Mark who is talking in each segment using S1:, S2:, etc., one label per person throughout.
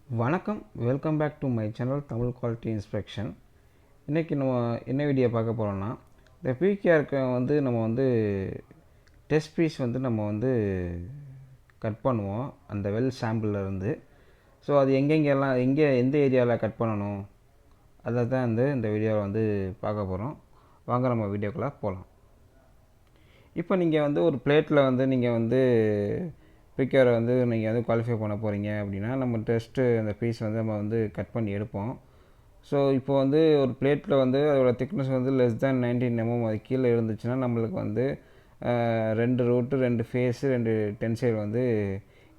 S1: வணக்கம், welcome back to my channel Tamil quality inspection. இன்றைக்கி நம்ம என்ன வீடியோ பார்க்க போகிறோம்னா, இந்த பிகேஆருக்கு நம்ம டெஸ்ட் பீஸ் நம்ம கட் பண்ணுவோம் அந்த வெல் சாம்பிள்லேருந்து. ஸோ அது எங்கெங்கெல்லாம் எந்த ஏரியாவில் கட் பண்ணணும் அதை தான் இந்த வீடியோவில் பார்க்க போகிறோம். வாங்க நம்ம வீடியோக்குள்ளே போகலாம். இப்போ நீங்கள் ஒரு பிளேட்டில் நீங்கள் பிக்கரை நீங்கள் குவாலிஃபை பண்ண போகிறீங்க அப்படின்னா, நம்ம டெஸ்ட்டு அந்த பீஸ் நம்ம கட் பண்ணி எடுப்போம். ஸோ இப்போ ஒரு பிளேட்டில் அதோட திக்னஸ் லெஸ் தேன் 19 mm அது கீழே இருந்துச்சுன்னா நம்மளுக்கு 2 ரூட்டு 2 ஃபேஸு 2 டென்சைல்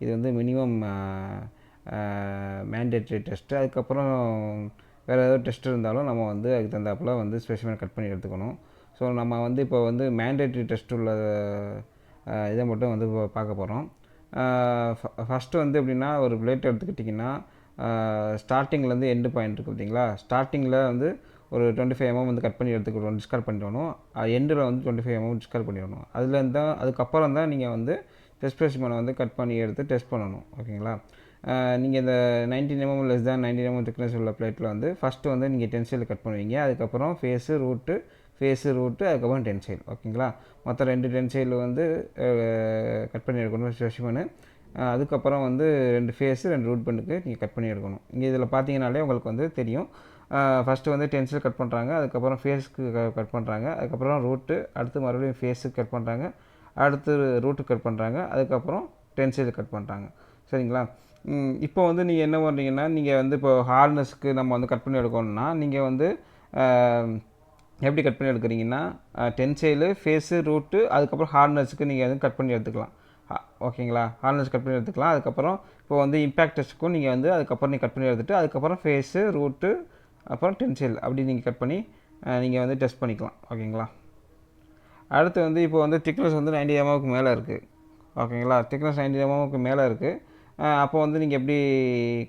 S1: இது மினிமம் மேண்டேட்ரி டெஸ்ட்டு. அதுக்கப்புறம் வேறு ஏதாவது டெஸ்ட் இருந்தாலும் நம்ம அதுக்கு தகுந்தாப்பில் ஸ்பெசிமன் கட் பண்ணி எடுத்துக்கணும். ஸோ நம்ம இப்போ மேண்டேட்ரி டெஸ்ட் உள்ள இதை மட்டும் இப்போ பார்க்க போகிறோம். ஃபஸ்ட்டு எப்படின்னா, ஒரு பிளேட் எடுத்துக்கிட்டிங்கன்னா ஸ்டார்டிங்லேருந்து எண்டு பாயிண்ட் இருக்குது பார்த்தீங்களா. ஸ்டார்டிங்கில் ஒரு 25 mm கட் பண்ணி எடுத்துக்கிட்டோம், டிஸ்கார்ட் பண்ணிடணும். எண்டில் 25 mm டிஸ்கார்ட் பண்ணிடணும். அதுக்கப்புறம் தான் நீங்கள் டெஸ்ட் ஸ்பெசிமனை கட் பண்ணி எடுத்து டெஸ்ட் பண்ணணும். ஓகேங்களா. நீங்கள் இந்த 19 mm less than 19 mm thickness உள்ள பிளேட்டில் ஃபஸ்ட்டு நீங்கள் டென்சைல் கட் பண்ணுவீங்க. அதுக்கப்புறம் ஃபேஸு ரூட்டு அதுக்கப்புறம் டென்சைல். ஓகேங்களா. மொத்தம் 2 டென்சைல் கட் பண்ணி எடுக்கணும் ஸ்பெசிமனு. அதுக்கப்புறம் 2 ஃபேஸு 2 ரூட் பெண்டுக்கு நீங்கள் கட் பண்ணி எடுக்கணும். இங்கே இதில் பார்த்தீங்கனாலே உங்களுக்கு தெரியும். ஃபஸ்ட்டு டென்சைல் கட் பண்ணுறாங்க, அதுக்கப்புறம் ஃபேஸுக்கு கட் பண்ணுறாங்க, அதுக்கப்புறம் ரூட்டு, அடுத்து மறுபடியும் ஃபேஸுக்கு கட் பண்ணுறாங்க, அடுத்து ரூட்டுக்கு கட் பண்ணுறாங்க, அதுக்கப்புறம் டென்சைல் கட் பண்ணுறாங்க. சரிங்களா. இப்போ நீங்கள் என்ன பண்ணுறீங்கன்னா, நீங்கள் இப்போ ஹார்னஸ்க்கு நம்ம கட் பண்ணி எடுக்கணும்னா நீங்கள் எப்படி கட் பண்ணி எடுக்கிறீங்கன்னா, டென்சைலு, ஃபேஸு, ரூட்டு, அதுக்கப்புறம் ஹார்னஸுக்கு நீங்கள் கட் பண்ணி எடுத்துக்கலாம். ஓகேங்களா. ஹார்னஸ் கட் பண்ணி எடுத்துக்கலாம். அதுக்கப்புறம் இப்போ இம்பேக்ட் டெஸ்ட்டுக்கும் நீங்கள் அதுக்கப்புறம் கட் பண்ணி எடுத்துகிட்டு அதுக்கப்புறம் ஃபேஸு, ரூட்டு, அப்புறம் டென்சைல் அப்படி நீங்கள் கட் பண்ணி நீங்கள் டெஸ்ட் பண்ணிக்கலாம். ஓகேங்களா. அடுத்து இப்போ திக்னஸ் 90 mmக்கு மேலே இருக்குது. ஓகேங்களா. திக்னஸ் 90 mmக்கு மேலே இருக்குது. அப்போ நீங்கள் எப்படி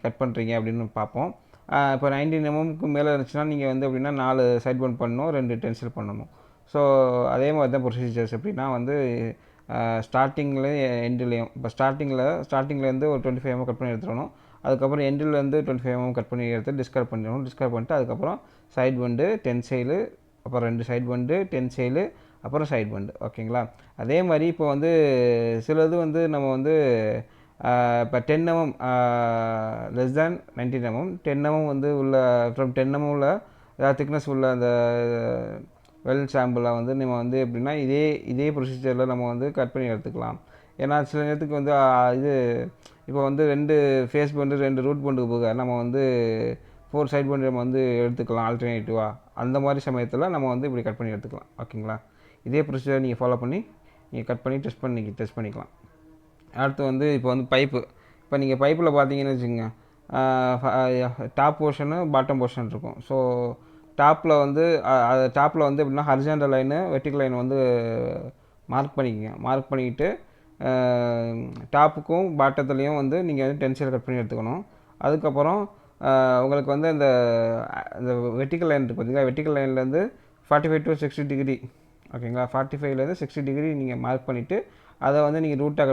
S1: கட் பண்ணுறீங்க அப்படின்னு பார்ப்போம். இப்போ 19 mmக்கு மேலே இருந்துச்சுன்னா நீங்கள் எப்படின்னா 4 சைட் பவுண்ட் பண்ணணும், 2 டென்சைல் பண்ணணும். ஸோ அதே மாதிரி தான் ப்ரொசீஜர்ஸ். எப்படின்னா ஸ்டார்டிங்கில் எண்டுலேயும் இப்போ ஸ்டார்டிங்லேருந்து ஒரு 25 mm கட் பண்ணி எடுத்துடணும். அதுக்கப்புறம் எண்டுலேருந்து 25 mm கட் பண்ணி எடுத்து டிஸ்கார்ட் பண்ணிடணும். டிஸ்கார்ட் பண்ணிட்டு அதுக்கப்புறம் சைட் பண்டு, டென்சைலு, அப்புறம் 2 சைட் பண்டு, டென்சைலு, அப்புறம் சைட் பண்டு. ஓகேங்களா. அதே மாதிரி இப்போ சிலது நம்ம இப்போ 10 mm less than 19 mm 10 mm உள்ள ஃப்ரம் 10 mm உள்ள ஏதாவது திக்னஸ் உள்ள அந்த வெல் சாம்பிளை நம்ம எப்படின்னா இதே ப்ரொசீஜரில் நம்ம கட் பண்ணி எடுத்துக்கலாம். ஏன்னா சில நேரத்துக்கு இது இப்போ 2 ஃபேஸ் பண்டு 2 ரூட் பண்டுக்கு போக நம்ம 4 சைட் பண்டு நம்ம எடுத்துக்கலாம் ஆல்டர்னேட்டிவாக. அந்த மாதிரி சமயத்தில் நம்ம இப்படி கட் பண்ணி எடுத்துக்கலாம். ஓகேங்களா. இதே ப்ரொசீஜர் நீங்கள் ஃபாலோ பண்ணி நீங்கள் கட் பண்ணி டெஸ்ட் பண்ணிக்கலாம். அடுத்து இப்போ பைப்பு. இப்போ நீங்கள் பைப்பில் பார்த்தீங்கன்னு வச்சுக்கோங்க, டாப் போர்ஷனு பாட்டம் போர்ஷன் இருக்கும். ஸோ டாப்பில் எப்படின்னா horizontal line vertical line mark பண்ணிக்கோங்க. மார்க் பண்ணிக்கிட்டு டாப்புக்கும் பாட்டத்துலேயும் நீங்கள் டென்சைல் கட் பண்ணி எடுத்துக்கணும். அதுக்கப்புறம் உங்களுக்கு இந்த வெர்டிக்கல் லைன் இருக்குது பார்த்தீங்களா. வெர்டிக்கல் லைன்லேருந்து 45 to 60 டிகிரி. ஓகேங்களா. 45லேருந்து 60 டிகிரி நீங்கள் மார்க் பண்ணிவிட்டு அதை நீங்கள் ரூட்டாக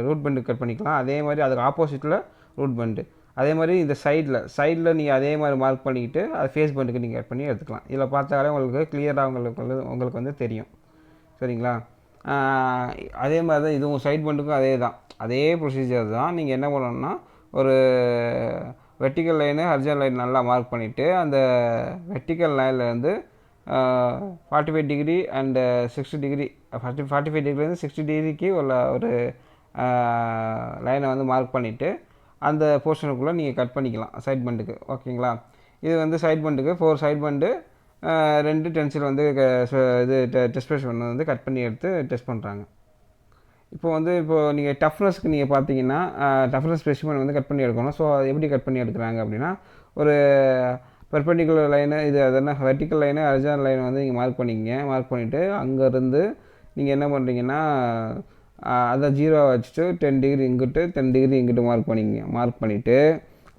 S1: ரூட் பெண்டுக்கு கட் பண்ணிக்கலாம். அதே மாதிரி அதுக்கு ஆப்போசிட்டில் ரூட் பெண்டு. அதே மாதிரி இந்த சைடில் நீங்கள் அதே மாதிரி மார்க் பண்ணிக்கிட்டு அது ஃபேஸ் பெண்டுக்கு நீங்கள் கட் பண்ணி எடுத்துக்கலாம். இதில் பார்த்தாலே உங்களுக்கு கிளியராக உங்களுக்கு தெரியும். சரிங்களா. அதே மாதிரி தான் இதுவும் சைட் பெண்டுக்கும் அதே ப்ரொசீஜர் தான். நீங்கள் என்ன பண்ணணும்னா, ஒரு வெர்டிக்கல் லைனு ஹரிசாண்டல் லைன் நல்லா மார்க் பண்ணிவிட்டு அந்த வெர்டிக்கல் லைன்லேருந்து 45 டிகிரி அண்டு 60 டிகிரி 45 டிகிரிலேருந்து 60 டிகிரிக்கு உள்ள ஒரு லைனை மார்க் பண்ணிவிட்டு அந்த போர்ஷனுக்குள்ளே நீங்கள் கட் பண்ணிக்கலாம் சைட் பண்டுக்கு. ஓகேங்களா. இது சைட் பண்டுக்கு 4 சைட் பண்டு 2 டென்சைல் இது டெஸ்ட் ஸ்பெசிமன் கட் பண்ணி எடுத்து டெஸ்ட் பண்ணுறாங்க. இப்போ நீங்கள் டஃப்னஸ்க்கு நீங்கள் பார்த்தீங்கன்னா டஃப்னஸ் ஸ்பெசிமன் கட் பண்ணி எடுக்கணும். ஸோ அது எப்படி கட் பண்ணி எடுக்கிறாங்க அப்படின்னா, ஒரு பெர்பெண்டிகுலர் லைனு அதெல்லாம் வெர்டிக்கல் லைனு ஹரிசாண்டல் லைன் நீங்கள் மார்க் பண்ணிக்கங்க. மார்க் பண்ணிவிட்டு அங்கேருந்து நீங்கள் என்ன பண்ணுறீங்கன்னா அதை 0 வச்சுட்டு 10 டிகிரி இங்கிட்டு 10 டிகிரி இங்கிட்டு மார்க் பண்ணிக்கங்க. மார்க் பண்ணிவிட்டு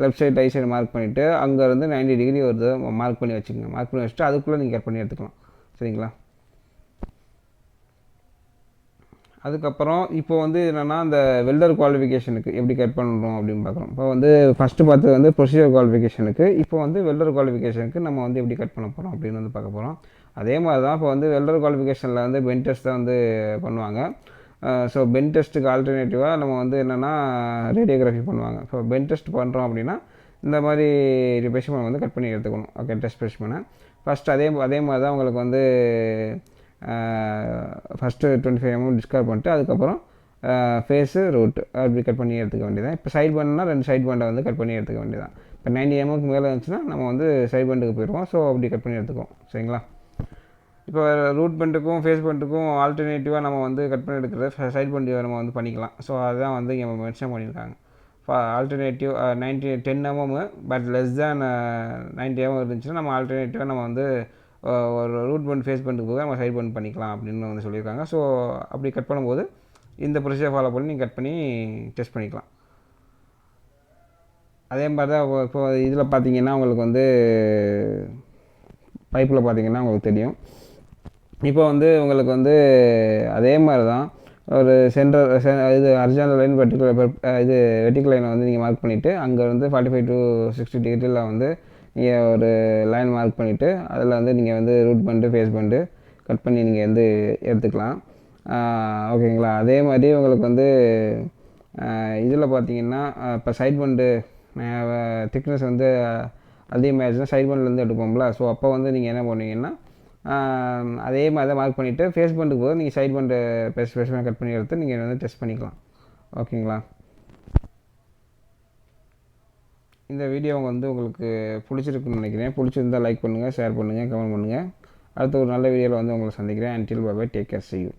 S1: left side right side mark பண்ணிவிட்டு அங்கேருந்து 90 டிகிரி வருது மார்க் பண்ணி வச்சுக்கோங்க. மார்க் பண்ணி வச்சுட்டு அதுக்குள்ளே நீங்கள் கட் பண்ணி எடுத்துக்கலாம். சரிங்களா. அதுக்கப்புறம் இப்போ வந்து என்னென்னா அந்த வெல்டர் குவாலிஃபிகேஷனுக்கு எப்படி கட் பண்ணுறோம் அப்படின்னு பார்க்குறோம். இப்போ வந்து ஃபஸ்ட்டு பார்த்தது வந்து ப்ரொசீஜர் குவாலிஃபிகேஷனுக்கு, இப்போ வந்து வெல்டர் குவாலிஃபிகேஷனுக்கு நம்ம வந்து எப்படி கட் பண்ண போகிறோம் அப்படின்னு வந்து பார்க்க போகிறோம். அதே மாதிரி தான் இப்போ வந்து வெல்டர் குவாலிஃபிகேஷனில் வந்து பென் டெஸ்ட் தான் வந்து பண்ணுவாங்க. ஸோ பென் டெஸ்ட்டுக்கு ஆல்டர்னேட்டிவாக நம்ம வந்து என்னென்னா ரேடியோகிராஃபி பண்ணுவாங்க. ஸோ பென் டெஸ்ட் பண்ணுறோம் அப்படின்னா இந்த மாதிரி ஸ்பெசிமனை வந்து கட் பண்ணி எடுத்துக்கணும். ஓகே, டெஸ்ட் ஸ்பெசிமனை ஃபஸ்ட்டு அதே மாதிரி தான் உங்களுக்கு வந்து ஃபஸ்ட்டு 25 mm டிஸ்கார்ட் பண்ணிட்டு அதுக்கப்புறம் ஃபேஸு ரூட்டு அப்படி கட் பண்ணி எடுத்துக்க வேண்டியதான். இப்போ சைட் பண்ட்னா 2 சைட் பண்டை வந்து கட் பண்ணி எடுத்துக்க வேண்டியதான். இப்போ 90 mm மேலே இருந்துச்சுன்னா நம்ம வந்து சைட் பண்டுக்கு போயிடுவோம். ஸோ அப்படி கட் பண்ணி எடுத்துக்குவோம். சரிங்களா? இப்போ ரூட் பண்டுக்கும் ஃபேஸ் பண்டுக்கும் ஆல்டர்னேட்டிவாக நம்ம வந்து கட் பண்ணி எடுக்கிறது சைட் பண்டு நம்ம வந்து பண்ணிக்கலாம். ஸோ அதுதான் வந்து இங்கே மென்ஷன் பண்ணியிருக்காங்க. Alternative 10 mm but less than 90 mm இருந்துச்சுன்னா நம்ம ஆல்டர்னேட்டிவாக நம்ம வந்து ஒரு ரூட் பண்ட் ஃபேஸ் பண்டுக்கு போக நம்ம சைட் பண்ட் பண்ணிக்கலாம் அப்படின்னு வந்து சொல்லியிருக்காங்க. ஸோ அப்படி கட் பண்ணும்போது இந்த ப்ரொசீஜர் ஃபாலோ பண்ணி நீங்கள் கட் பண்ணி டெஸ்ட் பண்ணிக்கலாம். அதே மாதிரி தான் இப்போ இதில் பார்த்தீங்கன்னா உங்களுக்கு வந்து பைப்பில் பார்த்தீங்கன்னா உங்களுக்கு தெரியும். இப்போ வந்து உங்களுக்கு வந்து அதே மாதிரி தான் ஒரு இது ஹரிசாண்டல் லைன் இது வெர்டிக்கல் லைனை வந்து நீங்கள் மார்க் பண்ணிவிட்டு அங்கே வந்து 45 to 60 டிகிரியில் வந்து நீங்கள் ஒரு லைன் மார்க் பண்ணிவிட்டு அதில் வந்து நீங்கள் வந்து ரூட் பண்டு ஃபேஸ் பண்டு கட் பண்ணி நீங்கள் வந்து எடுத்துக்கலாம். ஓகேங்களா? அதே மாதிரி உங்களுக்கு வந்து இதில் பார்த்தீங்கன்னா இப்போ சைட் பண்டு திக்னஸ் வந்து அதிகமாகிடுச்சுன்னா சைட் பண்ட்லேருந்து எடுப்போம்ல. ஸோ அப்போ வந்து நீங்கள் என்ன பண்ணுவீங்கன்னா அதே மாதிரி தான் மார்க் பண்ணிவிட்டு ஃபேஸ் பண்டுக்கு போது நீங்கள் சைட் பண்டு ஸ்பெசிமன் கட் பண்ணி எடுத்து நீங்கள் வந்து டெஸ்ட் பண்ணிக்கலாம். ஓகேங்களா? இந்த வீடியோ வந்து உங்களுக்கு பிடிச்சிருக்குன்னு நினைக்கிறேன். பிடிச்சிருந்தால் லைக் பண்ணுங்கள், ஷேர் பண்ணுங்கள், கமெண்ட் பண்ணுங்கள். அடுத்த ஒரு நல்ல வீடியோவில் வந்து உங்களை சந்திக்கிறேன். Until bye bye, take care, see you.